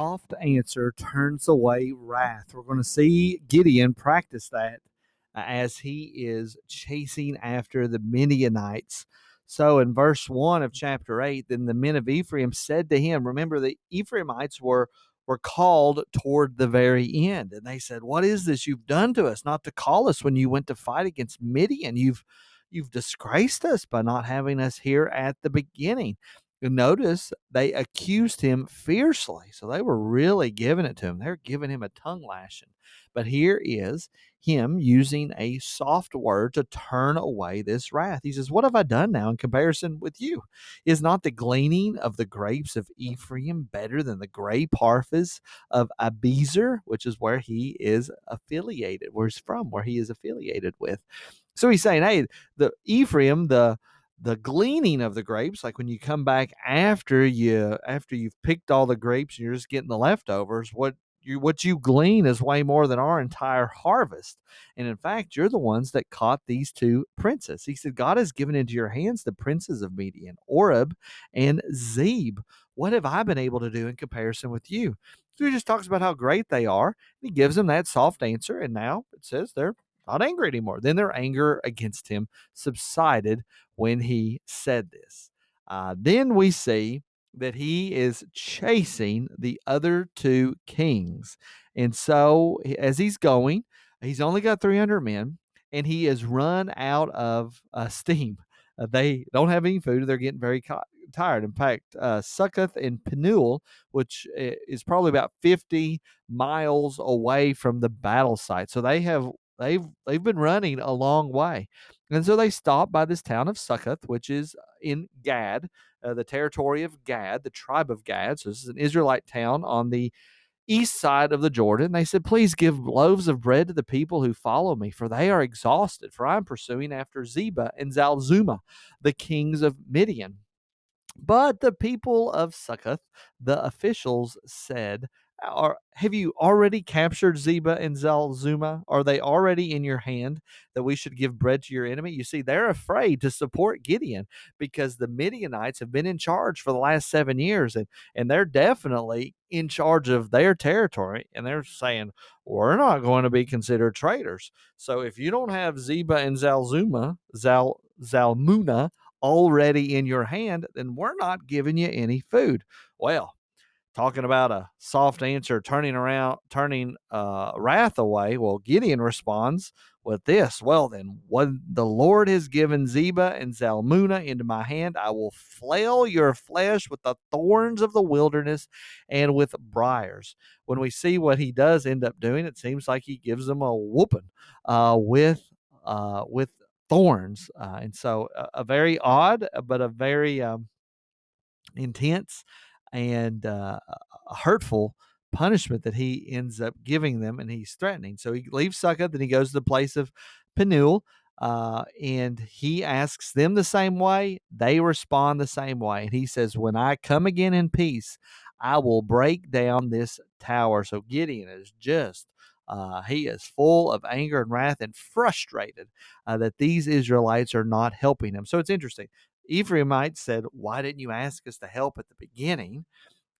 Soft answer turns away wrath. We're going to see Gideon practice that as he is chasing after the Midianites. So in verse 1 of chapter 8, then the men of Ephraim said to him, remember, the Ephraimites were called toward the very end. And they said, what is this you've done to us, not to call us when you went to fight against Midian? You've disgraced us by not having us here at the beginning. Notice they accused him fiercely. So they were really giving it to him. They're giving him a tongue lashing. But here is him using a soft word to turn away this wrath. He says, what have I done now in comparison with you? Is not the gleaning of the grapes of Ephraim better than the grape harvest of Abiezer, which is where he is affiliated, where he's from, where he is affiliated with? So he's saying, hey, the Ephraim, the gleaning of the grapes, like when you come back after you've picked all the grapes and you're just getting the leftovers, what you glean is way more than our entire harvest. And in fact, you're the ones that caught these two princes. He said, God has given into your hands the princes of Midian, Oreb and Zeb. What have I been able to do in comparison with you? So he just talks about how great they are. He gives them that soft answer. And now it says they're not angry anymore. Then their anger against him subsided when he said this. Then we see that he is chasing the other two kings. And so as he's going, he's only got 300 men, and he has run out of steam. They don't have any food. They're getting very tired. In fact, Succoth and Penuel, which is probably about 50 miles away from the battle site. So they've been running a long way. And so they stop by this town of Succoth, which is in Gad, the territory of Gad, the tribe of Gad. So this is an Israelite town on the east side of the Jordan. They said, please give loaves of bread to the people who follow me, for they are exhausted, for I'm pursuing after Zebah and Zalzuma, the kings of Midian. But the people of Succoth, the officials, said, have you already captured Zebah and Zalzuma? Are they already in your hand that we should give bread to your enemy? You see, they're afraid to support Gideon because the Midianites have been in charge for the last 7 years, and they're definitely in charge of their territory. And they're saying, we're not going to be considered traitors. So if you don't have Zebah and Zalmunna already in your hand, then we're not giving you any food. Well, talking about a soft answer turning wrath away. Well, Gideon responds with this. Well, then, when the Lord has given Zebah and Zalmunna into my hand, I will flail your flesh with the thorns of the wilderness and with briars. When we see what he does end up doing, it seems like he gives them a whooping with thorns. And so a very odd, but a very intense and hurtful punishment that he ends up giving them, and he's threatening. So he leaves Succoth and he goes to the place of Penuel, and he asks them the same way. They respond the same way. And he says, when I come again in peace, I will break down this tower. So Gideon is just he is full of anger and wrath and frustrated that these Israelites are not helping him. So it's interesting. Ephraimites said, why didn't you ask us to help at the beginning?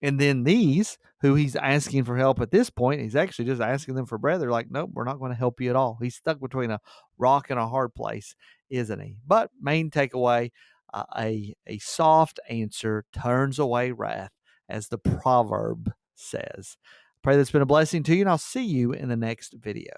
And then these, who he's asking for help at this point, he's actually just asking them for bread. They're like, nope, we're not going to help you at all. He's stuck between a rock and a hard place, isn't he? But main takeaway, a soft answer turns away wrath, as the proverb says. Pray that's been a blessing to you, and I'll see you in the next video.